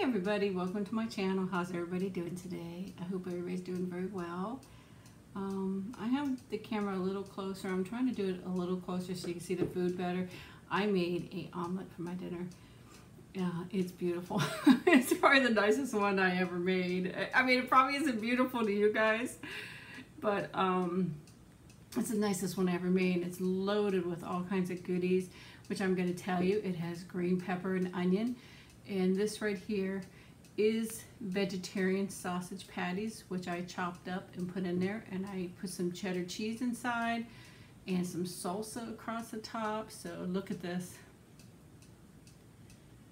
Hey everybody, welcome to my channel. How's everybody doing today? I hope everybody's doing very well. I have the camera a little closer. I'm trying to do it a little closer so you can see the food better. I made an omelet for my dinner. It's beautiful. It's probably the nicest one I ever made. I mean, it probably isn't beautiful to you guys, but it's the nicest one I ever made. It's loaded with all kinds of goodies, which I'm going to tell you. It has green pepper and onion. And this right here is vegetarian sausage patties, which I chopped up and put in there. And I put some cheddar cheese inside and some salsa across the top. So look at this.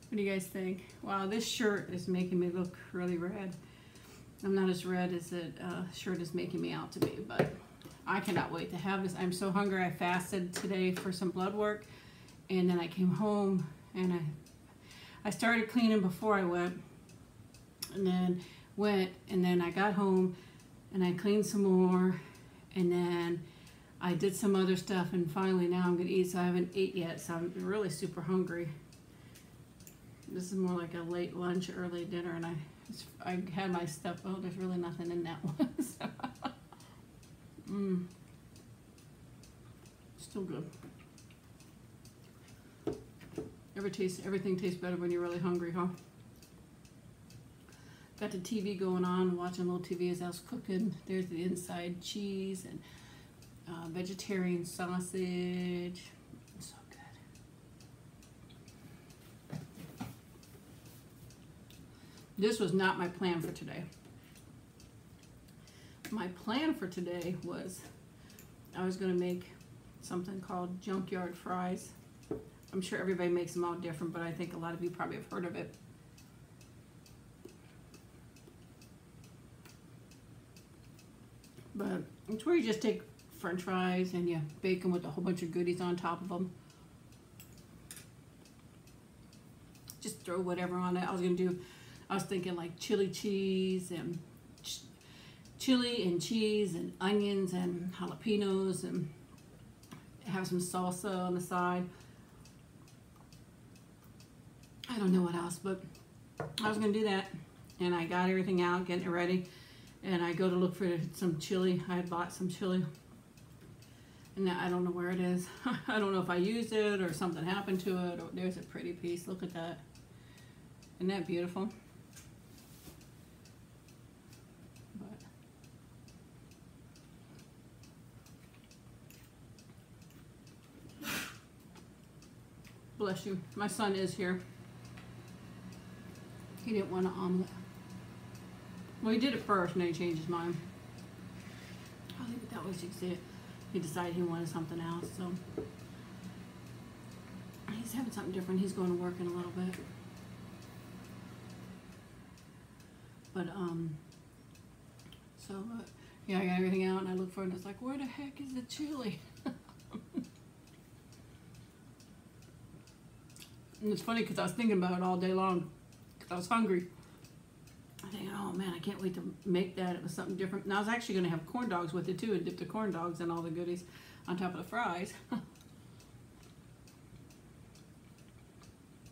What do you guys think? Wow, this shirt is making me look really red. I'm not as red as the shirt is making me out to be, but I cannot wait to have this. I'm so hungry. I fasted today for some blood work, and then I came home and I started cleaning before I went, and then I got home and I cleaned some more, and then I did some other stuff, and finally now I'm gonna eat. So I haven't ate yet, so I'm really super hungry. This is more like a late lunch, early dinner, and I had my stuff. Oh, there's really nothing in that one. Still good. Everything tastes better when you're really hungry, huh? Got the TV going on, watching a little TV as I was cooking. There's the inside cheese and vegetarian sausage. So good. This was not my plan for today. My plan for today was I was going to make something called junkyard fries. I'm sure everybody makes them all different, but I think a lot of you probably have heard of it. But it's where you just take French fries and you bake them with a whole bunch of goodies on top of them. Just throw whatever on it. I was thinking like chili cheese and chili and cheese and onions and jalapenos, and have some salsa on the side. I don't know what else, but I was going to do that, and I got everything out, getting it ready, and I go to look for some chili. I had bought some chili, and I don't know where it is. I don't know if I used it or something happened to it. Or there's a pretty piece. Look at that. Isn't that beautiful? But bless you. My son is here. He didn't want an omelet. Well, he did it first, and then he changed his mind. I think that was just it. He decided he wanted something else, so he's having something different. He's going to work in a little bit. But yeah, I got everything out, and I looked for it, and it's like, where the heck is the chili? And it's funny because I was thinking about it all day long. I was hungry. I think, oh man, I can't wait to make that. It was something different. And I was actually going to have corn dogs with it too, and dip the corn dogs and all the goodies on top of the fries.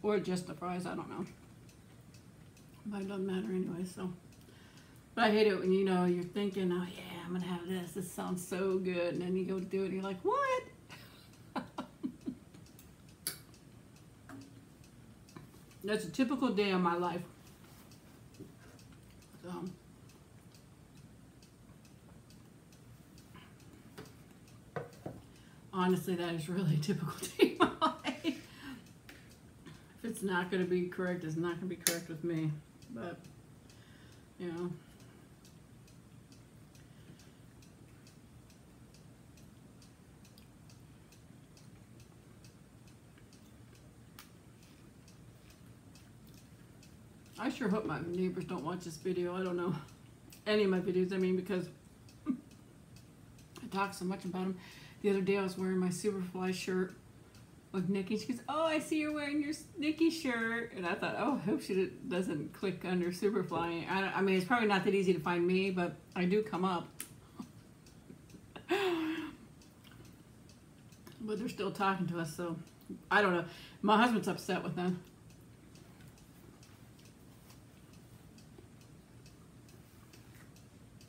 Or just the fries, I don't know. But it doesn't matter anyway, so. But I hate it when, you know, you're thinking, oh yeah, I'm going to have this. This sounds so good. And then you go to do it and you're like, what? That's a typical day of my life. So, honestly, that is really a typical day of my life. If it's not going to be correct, it's not going to be correct with me. But, you know. I sure hope my neighbors don't watch this video. I don't know. Any of my videos, I mean, because I talk so much about them. The other day I was wearing my SuperFly shirt with Nikki. She goes, oh, I see you're wearing your Nikki shirt. And I thought, oh, I hope she doesn't click under SuperFly. I mean, it's probably not that easy to find me, but I do come up. But they're still talking to us, so I don't know. My husband's upset with them.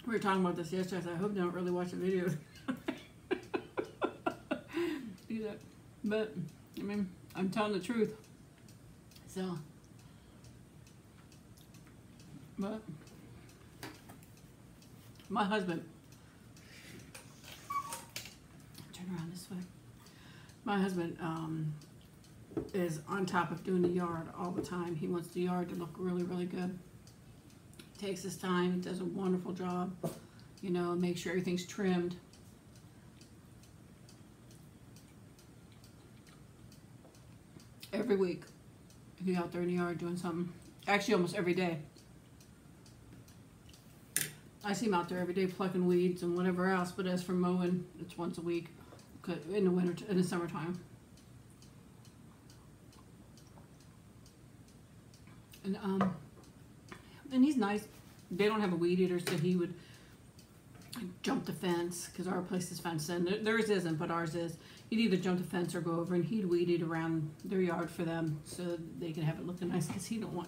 We were talking about this yesterday. I said, I hope they don't really watch the video. Do that. But, I mean, I'm telling the truth. So, but, my husband, turn around this way. My husband is on top of doing the yard all the time. He wants the yard to look really, really good. Takes his time, does a wonderful job, you know, make sure everything's trimmed. Every week, he's out there in the yard doing something. Actually, almost every day. I see him out there every day plucking weeds and whatever else, but as for mowing, it's once a week in the winter, in the summertime. And he's nice. They don't have a weed eater, so he would jump the fence because our place is fenced in. Theirs isn't, but ours is. He'd either jump the fence or go over, and he'd weed eat around their yard for them so they can have it looking nice. Because he don't want,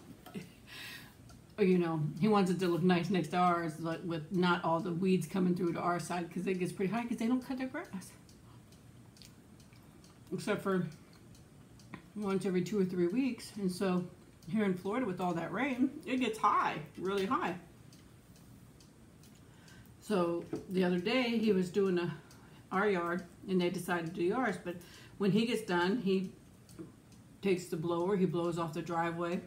you know, he wants it to look nice next to ours, like with not all the weeds coming through to our side because it gets pretty high because they don't cut their grass, except for once every 2 or 3 weeks. And so here in Florida with all that rain, it gets high, really high. So the other day he was doing our yard and they decided to do ours, but when he gets done, he takes the blower, he blows off the driveway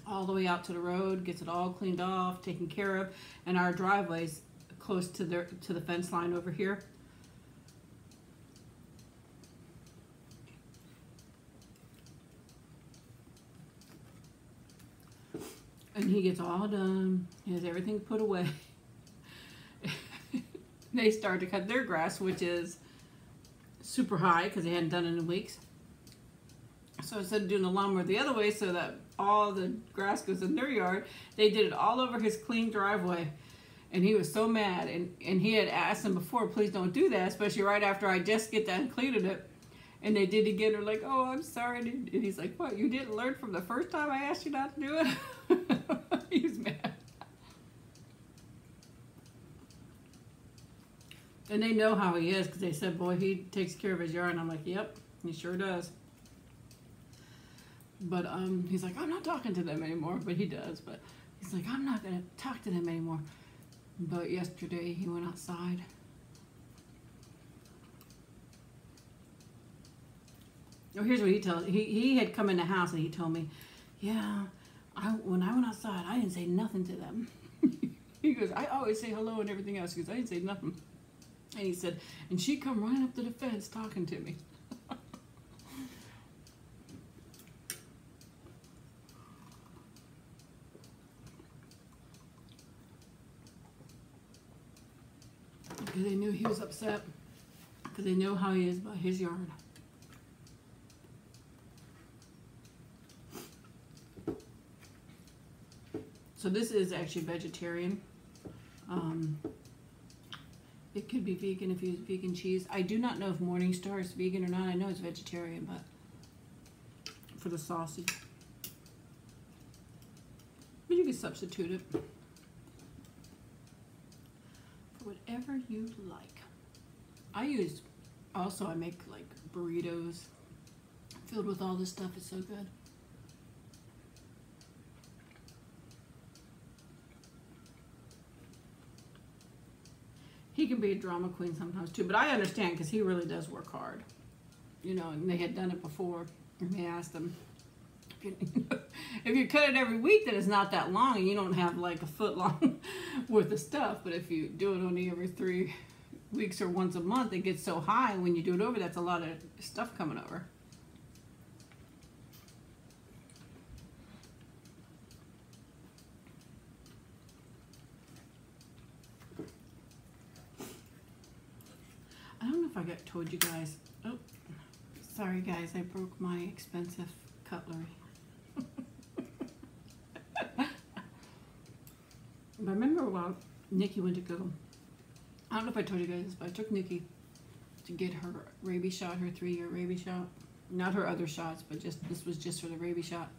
all the way out to the road, gets it all cleaned off, taken care of, and our driveway's close to the fence line over here. And he gets all done, he has everything put away. They start to cut their grass, which is super high because they hadn't done it in weeks. So instead of doing the lawnmower the other way so that all the grass goes in their yard, they did it all over his clean driveway. And he was so mad. And he had asked them before, please don't do that, especially right after I just get done cleaning it. And they did it again. They're like, oh, I'm sorry. And he's like, what, you didn't learn from the first time I asked you not to do it? He was mad. And they know how he is because they said, boy, he takes care of his yard. And I'm like, yep, he sure does. But he's like, I'm not talking to them anymore. But he does. But he's like, I'm not going to talk to them anymore. But yesterday he went outside. Oh, here's what he tells. He had come in the house and he told me, yeah, when I went outside, I didn't say nothing to them. He goes, I always say hello and everything else. He goes, I didn't say nothing. And he said, and she come right up to the fence talking to me. Because they knew he was upset. Because they know how he is about his yard. So this is actually vegetarian. It could be vegan if you use vegan cheese. I do not know if Morningstar is vegan or not. I know it's vegetarian, but for the sausage. But you can substitute it for whatever you like. I make like burritos filled with all this stuff. It's so good. He can be a drama queen sometimes too, but I understand because he really does work hard. You know, and they had done it before, and they asked him, if you cut it every week, then it's not that long, and you don't have like a foot long worth of stuff. But if you do it only every 3 weeks or once a month, it gets so high when you do it over, that's a lot of stuff coming over. I don't know if I told you guys. Oh, sorry guys, I broke my expensive cutlery. But I remember while Nikki went to go, I don't know if I told you guys this, but I took Nikki to get her rabies shot, her 3-year rabies shot. Not her other shots, but this was just for the rabies shot.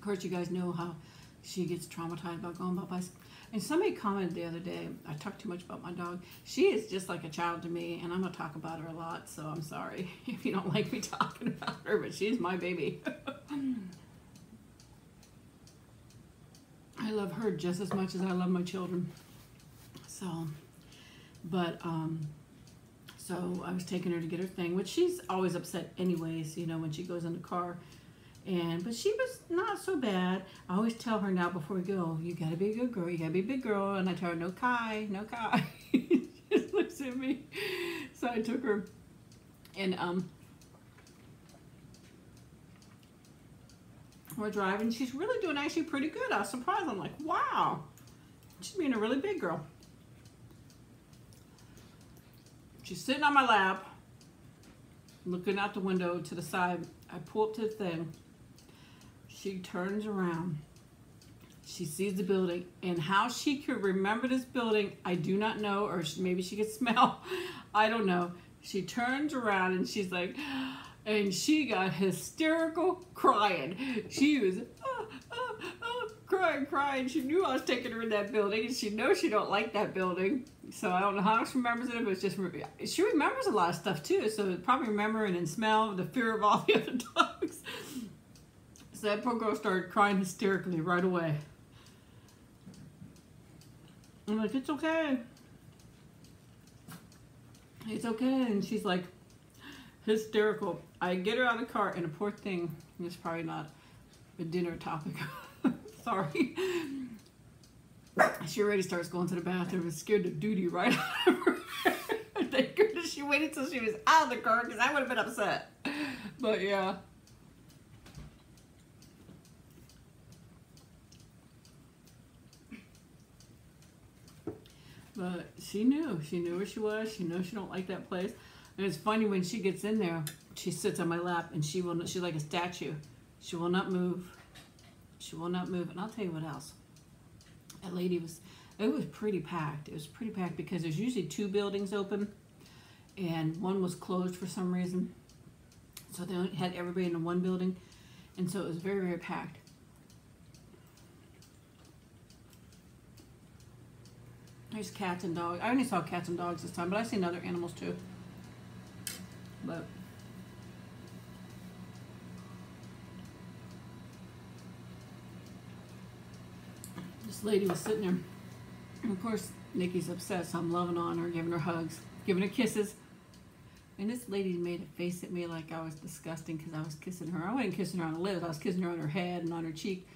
course, you guys know how she gets traumatized about going by bicycle. And somebody commented the other day, I talk too much about my dog. She is just like a child to me, and I'm going to talk about her a lot, so I'm sorry if you don't like me talking about her, but she's my baby. I love her just as much as I love my children. So, but, so I was taking her to get her thing, which she's always upset anyways, you know, when she goes in the car. But she was not so bad. I always tell her now before we go, you gotta be a good girl, you gotta be a big girl. And I tell her, no Kai, no Kai. She just looks at me. So I took her, and we're driving. She's really doing actually pretty good. I was surprised. I'm like, wow, she's being a really big girl. She's sitting on my lap, looking out the window to the side. I pull up to the thing. She turns around. She sees the building, and how she could remember this building, I do not know, or maybe she could smell. I don't know. She turns around and she's like, and she got hysterical crying. She was crying. She knew I was taking her in that building, and she knows she don't like that building. So I don't know how she remembers it, but it's just, she remembers a lot of stuff too. So probably remembering and smell the fear of all the other dogs. So that poor girl started crying hysterically right away. I'm like, it's okay. It's okay. And she's like hysterical. I get her out of the car, and a poor thing, it's probably not a dinner topic. Sorry. She already starts going to the bathroom and scared the duty right out of her. Thank goodness she waited till she was out of the car, because I would have been upset. But yeah. But she knew where she was. She knows she don't like that place. And it's funny, when she gets in there, she sits on my lap, and she's like a statue. She will not move. She will not move. And I'll tell you what else. That lady it was pretty packed. It was pretty packed because there's usually 2 buildings open, and one was closed for some reason. So they only had everybody in one building, and so it was very, very packed. There's cats and dogs. I only saw cats and dogs this time, but I've seen other animals too. But this lady was sitting there, and of course Nikki's upset, so I'm loving on her, giving her hugs, giving her kisses. And this lady made a face at me like I was disgusting because I was kissing her. I wasn't kissing her on the lips. I was kissing her on her head and on her cheek.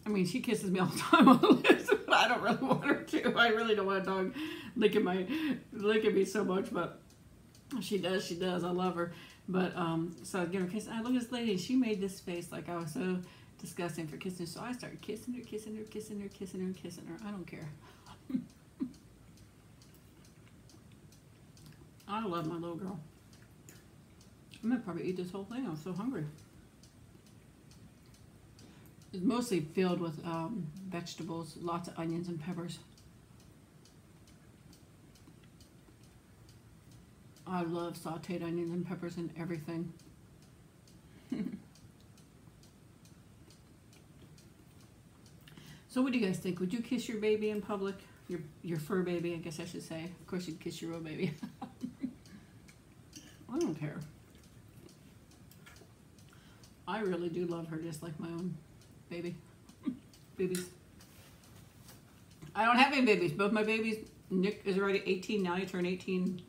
I mean, she kisses me all the time on the lips, but I don't really want her to. I really don't want a dog licking me so much, but she does. I love her. But so I give her a kiss. And I look at this lady, and she made this face like I was so disgusting for kissing her. So I started kissing her. I don't care. I love my little girl. I'm gonna probably eat this whole thing. I'm so hungry. It's mostly filled with vegetables, lots of onions and peppers. I love sauteed onions and peppers and everything. So what do you guys think? Would you kiss your baby in public? Your fur baby, I guess I should say. Of course you'd kiss your real baby. I don't care. I really do love her just like my own baby. Babies. I don't have any babies. Both my babies, Nick is already 18 now. He turned 18.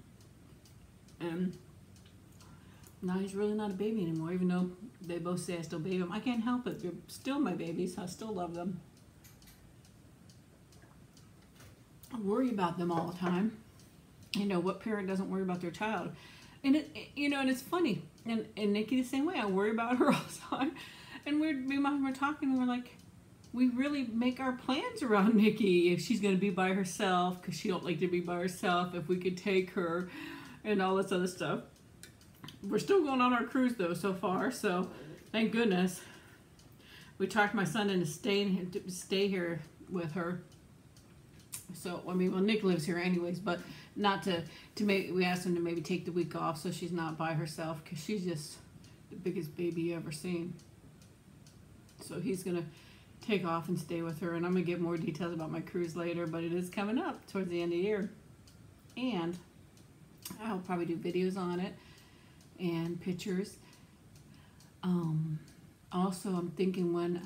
And now he's really not a baby anymore, even though they both say I still baby them. I can't help it. They're still my babies. I still love them. I worry about them all the time. You know, what parent doesn't worry about their child? And and it's funny. And Nikki the same way. I worry about her all the time. And me and my husband were talking, and we're like, we really make our plans around Nikki. If she's going to be by herself, because she don't like to be by herself, if we could take her, and all this other stuff. We're still going on our cruise though so far, so thank goodness. We talked my son into stay here with her. So I mean, well, Nick lives here anyways, but not to maybe, we asked him to maybe take the week off so she's not by herself, because she's just the biggest baby you ever seen. So he's going to take off and stay with her. And I'm going to get more details about my cruise later, but it is coming up towards the end of the year. And I'll probably do videos on it and pictures. Also, I'm thinking when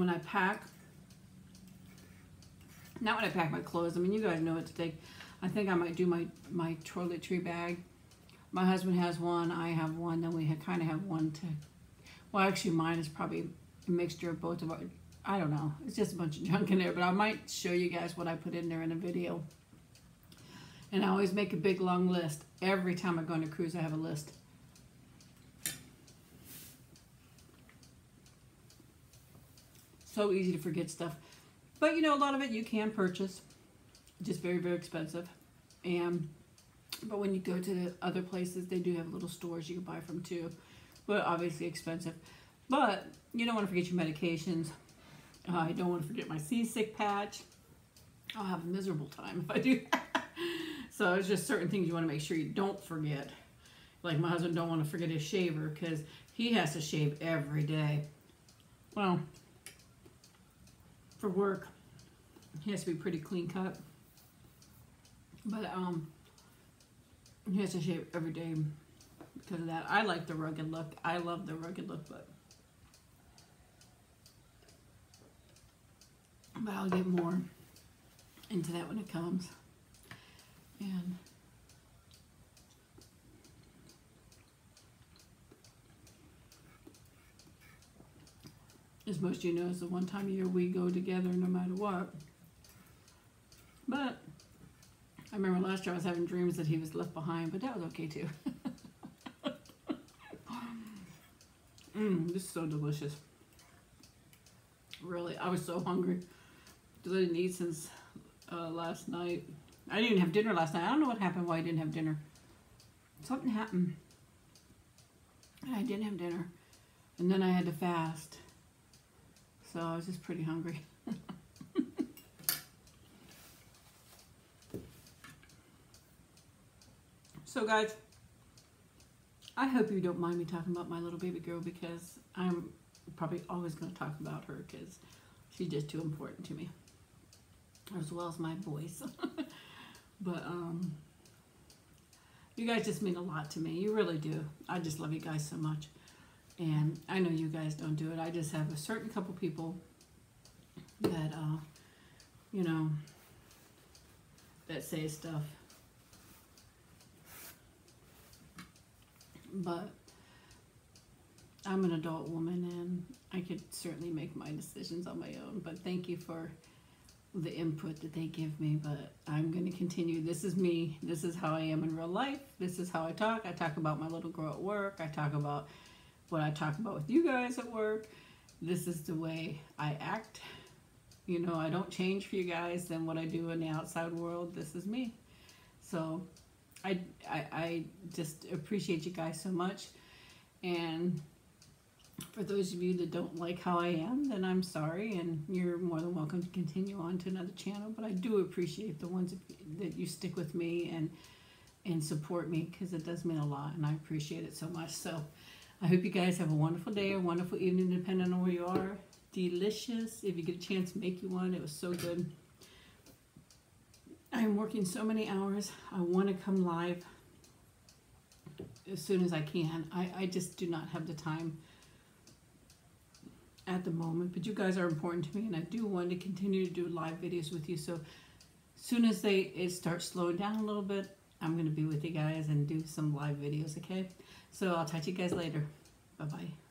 I pack, not when I pack my clothes, I mean, you guys know what to take. I think I might do my toiletry bag. My husband has one, I have one, then we kind of have one to, well, actually mine is probably a mixture of both of our, I don't know, it's just a bunch of junk in there, but I might show you guys what I put in there in a video. And I always make a big long list. Every time I go on a cruise, I have a list. So easy to forget stuff. But you know, a lot of it you can purchase. Just very, very expensive. But when you go to the other places, they do have little stores you can buy from too. But obviously expensive. But you don't want to forget your medications. I don't want to forget my seasick patch. I'll have a miserable time if I do that. So it's just certain things you want to make sure you don't forget. Like my husband don't want to forget his shaver because he has to shave every day. Well, for work, he has to be pretty clean cut. But he has to shave every day because of that. I like the rugged look. I love the rugged look, but I'll get more into that when it comes. And as most of you know, it's the one time a year we go together no matter what. But I remember last year I was having dreams that he was left behind, but that was okay too. This is so delicious. Really, I was so hungry because I didn't eat since last night. I didn't even have dinner last night. I don't know what happened why I didn't have dinner. Something happened. I didn't have dinner. And then I had to fast. So I was just pretty hungry. So guys, I hope you don't mind me talking about my little baby girl because I'm probably always going to talk about her because she's just too important to me. As well as my boys. But you guys just mean a lot to me. You really do. I just love you guys so much. And I know you guys don't do it. I just have a certain couple people that, you know, that say stuff. But I'm an adult woman and I could certainly make my decisions on my own. But thank you for the input that they give me, but I'm going to continue. This is me. This is how I am in real life. This is how I talk. I talk about my little girl at work. I talk about what I talk about with you guys at work. This is the way I act. You know, I don't change for you guys than what I do in the outside world. This is me. So I just appreciate you guys so much. And for those of you that don't like how I am, then I'm sorry, and you're more than welcome to continue on to another channel. But I do appreciate the ones that you stick with me and support me, because it does mean a lot, and I appreciate it so much. So I hope you guys have a wonderful day, a wonderful evening, depending on where you are. Delicious. If you get a chance, make you one. It was so good. I'm working so many hours. I want to come live as soon as I can. I just do not have the time at the moment, but you guys are important to me, and I do want to continue to do live videos with you. So as soon as it starts slowing down a little bit, I'm going to be with you guys and do some live videos, okay? So I'll talk to you guys later. Bye-bye.